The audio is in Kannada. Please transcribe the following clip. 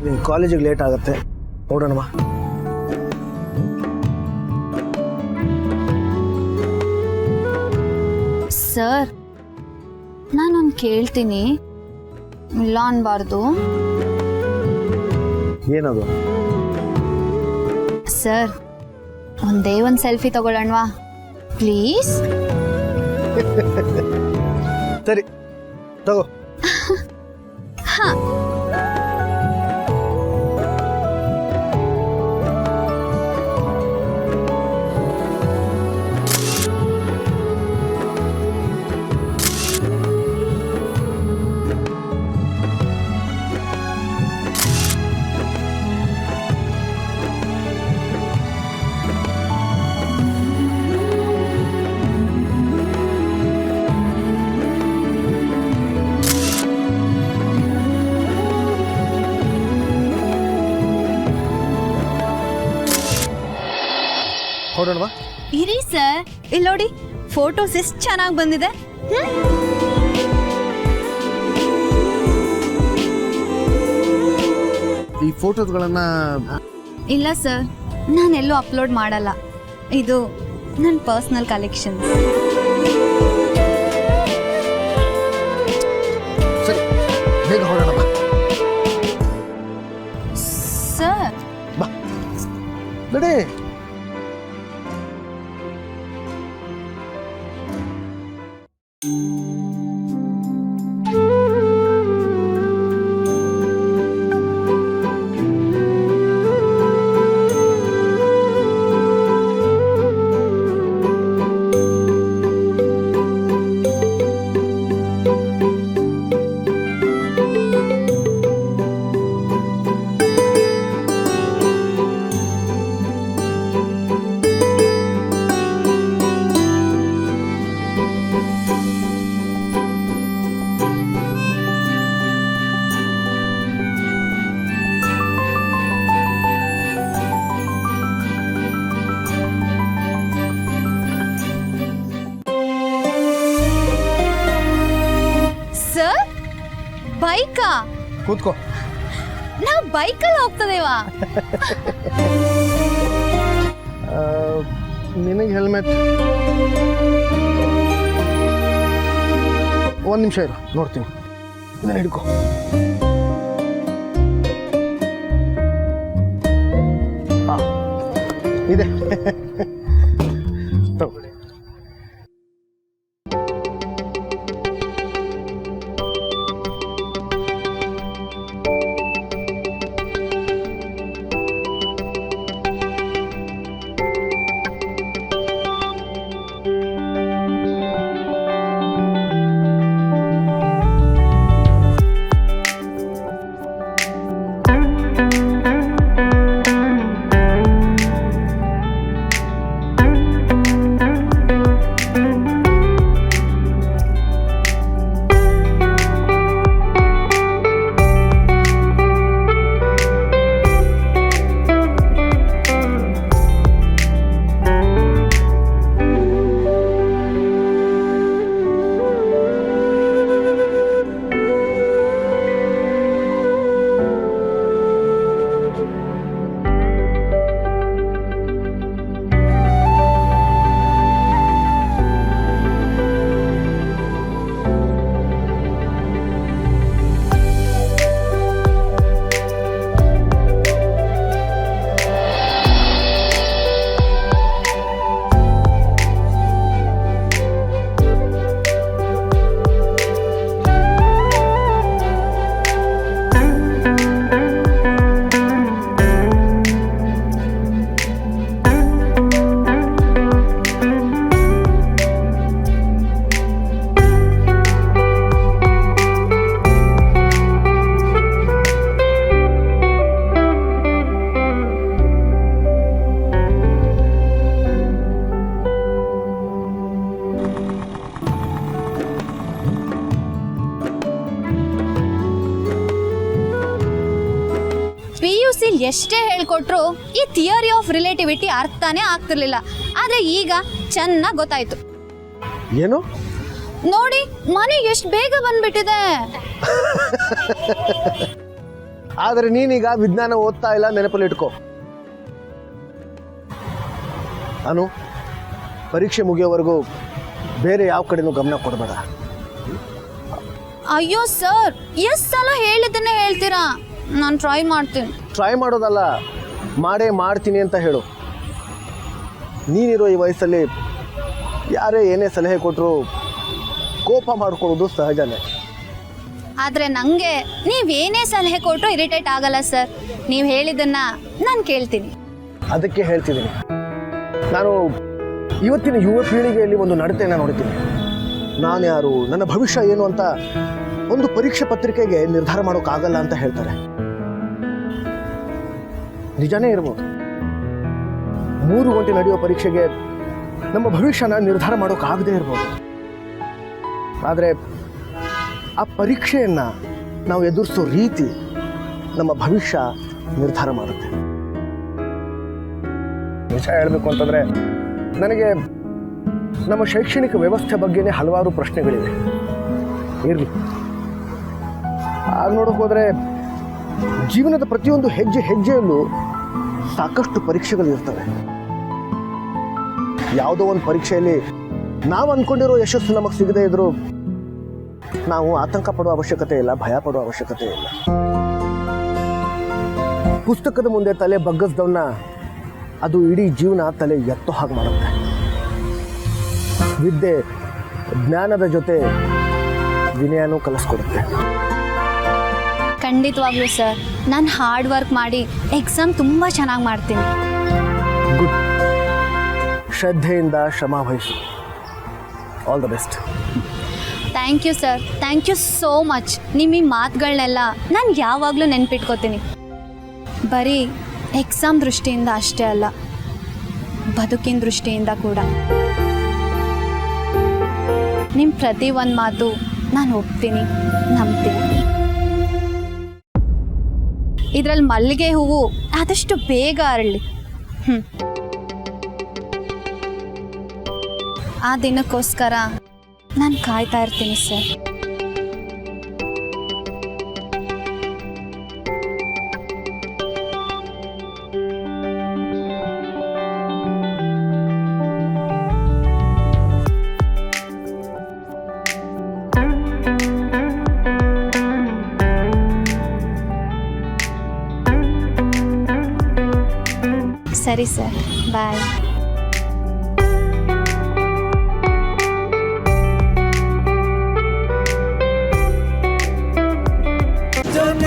ನಿನ್ನ ಕಾಲೇಜಿಗೆ ಲೇಟ್ ಆಗುತ್ತೆ, ನೋಡೋಣವಾ. ಸರ್, ನಾನೊಂದು ಕೇಳ್ತೀನಿ, ಇಲ್ಲ ಅನ್ಬಾರ್ದು. ಏನದು? ಸರ್, ಒಂದೇ ಒಂದು ಸೆಲ್ಫಿ ತಗೊಳ್ಳೋಣವಾ ಪ್ಲೀಸ್? ಸರಿ ತಗೋ. ಹೊರಡೋಣವಾ? ಇರಿ ಸರ್, ಇಲ್ಲಿ ನೋಡಿ, ಫೋಟೋಸ್ ಎಷ್ಟು ಚೆನ್ನಾಗಿ ಬಂದಿದೆ. ಈ ಫೋಟೋಸ್ಗಳನ್ನ ಇಲ್ಲ ಸರ್, ನಾನೆಲ್ಲೂ ಅಪ್ಲೋಡ್ ಮಾಡಲ್ಲ. ಇದು ನನ್ನ ಪರ್ಸನಲ್ ಕಲೆಕ್ಷನ್. ಸರಿ, ಬೇಗ ಹೊರಡೋಣ ಬಾ. ಸರ್, ಬಾ ನಡೆ. ಸರ್, ಬೈಕಾ? ಕೂತ್ಕೋ. ನಾವು ಬೈಕಲ್ಲಿ ಹೋಗ್ತದೇವಾ? ನಿನಗೆ ಹೆಲ್ಮೆಟ್. ಒಂದು ನಿಮಿಷ ಇರು, ನೋಡ್ತೀನಿ. ಇದನ್ನ ಹಿಡ್ಕೊ. ಹಾಂ, ಇದೆ. ತಗೊಳ್ಳಿ. ಎಷ್ಟೇ ಹೇಳ್ಕೊಟ್ರು ಈ ಥಿಯರಿ ಆಫ್ ರಿಲೇಟಿವಿಟಿ ಅರ್ಥನೇ ಆಗ್ತಿರ್ಲಿಲ್ಲ. ಆದ್ರೆ ಈಗ ಚೆನ್ನಾಗಿ ಗೊತ್ತಾಯ್ತು. ಏನು ನೋಡಿ, ಮನೆ ಎಷ್ಟು ಬೇಗ ಬಂದ್ಬಿಟ್ಟಿದೆ. ಆದರೆ ನೀನೀಗ ವಿಜ್ಞಾನ ಓದ್ತಾ ಇಲ್ಲ, ನೆನಪಲ್ಲಿ ಇಟ್ಕೋ. ಅನು, ಪರೀಕ್ಷೆ ಮುಗಿಯೋವರೆಗೂ ಬೇರೆ ಯಾವ ಕಡೆನೂ ಗಮನ ಕೊಡಬೇಡ. ಅಯ್ಯೋ ಸರ್, ಎಷ್ಟು ಸಲ ಹೇಳಿದ್ದನ್ನೇ ಹೇಳ್ತೀರಾ. ನಾನು ಟ್ರೈ ಮಾಡ್ತೀನಿ. ಟ್ರೈ ಮಾಡೋದಲ್ಲ, ಮಾಡೇ ಮಾಡ್ತೀನಿ ಅಂತ ಹೇಳು. ನೀನಿರೋ ಈ ವಯಸ್ಸಲ್ಲಿ ಯಾರೇ ಏನೇ ಸಲಹೆ ಕೊಟ್ಟರು ಕೋಪ ಮಾಡ್ಕೊಳ್ಳೋದು ಸಹಜನೇ. ಆದರೆ ನನಗೆ ನೀವೇನೇ ಸಲಹೆ ಕೊಟ್ಟರು ಇರಿಟೇಟ್ ಆಗಲ್ಲ ಸರ್. ನೀವು ಹೇಳಿದ್ದನ್ನ ನಾನು ಕೇಳ್ತೀನಿ. ಅದಕ್ಕೆ ಹೇಳ್ತಿದ್ದೀನಿ, ನಾನು ಇವತ್ತಿನ ಯುವ ಪೀಳಿಗೆಯಲ್ಲಿ ಒಂದು ನಡತೆಯನ್ನು ನೋಡ್ತೀನಿ. ನಾನು ಯಾರು, ನನ್ನ ಭವಿಷ್ಯ ಏನು ಅಂತ ಒಂದು ಪರೀಕ್ಷೆ ಪತ್ರಿಕೆಗೆ ನಿರ್ಧಾರ ಮಾಡೋಕ್ಕಾಗಲ್ಲ ಅಂತ ಹೇಳ್ತಾರೆ. ನಿಜಾನೇ ಇರ್ಬೋದು. 3 ಗಂಟೆ ನಡೆಯೋ ಪರೀಕ್ಷೆಗೆ ನಮ್ಮ ಭವಿಷ್ಯನ ನಿರ್ಧಾರ ಮಾಡೋಕ್ಕಾಗದೇ ಇರ್ಬೋದು. ಆದರೆ ಆ ಪರೀಕ್ಷೆಯನ್ನು ನಾವು ಎದುರಿಸೋ ರೀತಿ ನಮ್ಮ ಭವಿಷ್ಯ ನಿರ್ಧಾರ ಮಾಡುತ್ತೆ. ನಿಜ ಹೇಳಬೇಕು ಅಂತಂದರೆ ನನಗೆ ನಮ್ಮ ಶೈಕ್ಷಣಿಕ ವ್ಯವಸ್ಥೆ ಬಗ್ಗೆನೇ ಹಲವಾರು ಪ್ರಶ್ನೆಗಳಿವೆ. ಇರಲಿ, ಆಗ ನೋಡೋಕೆ ಹೋದರೆ ಜೀವನದ ಪ್ರತಿಯೊಂದು ಹೆಜ್ಜೆ ಹೆಜ್ಜೆಯಲ್ಲೂ ಸಾಕಷ್ಟು ಪರೀಕ್ಷೆಗಳಿರ್ತವೆ. ಯಾವುದೋ ಒಂದು ಪರೀಕ್ಷೆಯಲ್ಲಿ ನಾವು ಅಂದ್ಕೊಂಡಿರೋ ಯಶಸ್ಸು ನಮಗೆ ಸಿಗದೇ ಇದ್ರೂ ನಾವು ಆತಂಕ ಪಡುವ ಅವಶ್ಯಕತೆ ಇಲ್ಲ, ಭಯ ಪಡುವ ಅವಶ್ಯಕತೆ ಇಲ್ಲ. ಪುಸ್ತಕದ ಮುಂದೆ ತಲೆ ಬಗ್ಗಿಸ್ದವನ್ನ ಅದು ಇಡೀ ಜೀವನ ತಲೆ ಎತ್ತೋ ಹಾಗೆ ಮಾಡುತ್ತೆ. ವಿದ್ಯೆ ಜ್ಞಾನದ ಜೊತೆ ವಿನಯನೂ ಕಲಿಸ್ಕೊಡುತ್ತೆ. ಖಂಡಿತವಾಗ್ಲೂ ಸರ್, ನಾನು ಹಾರ್ಡ್ ವರ್ಕ್ ಮಾಡಿ ಎಕ್ಸಾಮ್ ತುಂಬ ಚೆನ್ನಾಗಿ ಮಾಡ್ತೀನಿ. ಗುಡ್. ಶ್ರದ್ಧೆಯಿಂದ ಶ್ರಮ ವಹಿಸು. All the best. Thank you sir, thank you so much. ನಿಮ್ಮ ಈ ಮಾತುಗಳನ್ನೆಲ್ಲ ನಾನು ಯಾವಾಗಲೂ ನೆನ್ಪಿಟ್ಕೋತೀನಿ. ಬರೀ ಎಕ್ಸಾಮ್ ದೃಷ್ಟಿಯಿಂದ ಅಷ್ಟೇ ಅಲ್ಲ, ಬದುಕಿನ ದೃಷ್ಟಿಯಿಂದ ಕೂಡ. ನಿಮ್ಮ ಪ್ರತಿ ಒಂದು ಮಾತು ನಾನು ಒಪ್ತೀನಿ, ನಂಬ್ತೀನಿ. ಇದರಲ್ಲಿ ಮಲ್ಲಿಗೆ ಹೂವು ಆದಷ್ಟು ಬೇಗ ಅರಳಿ ಆ ದಿನಕ್ಕೋಸ್ಕರ ನಾನು ಕಾಯ್ತಾ ಇರ್ತೀನಿ ಸರ್. ಸರಿ ಸರ್, ಬಾಯ್. Don't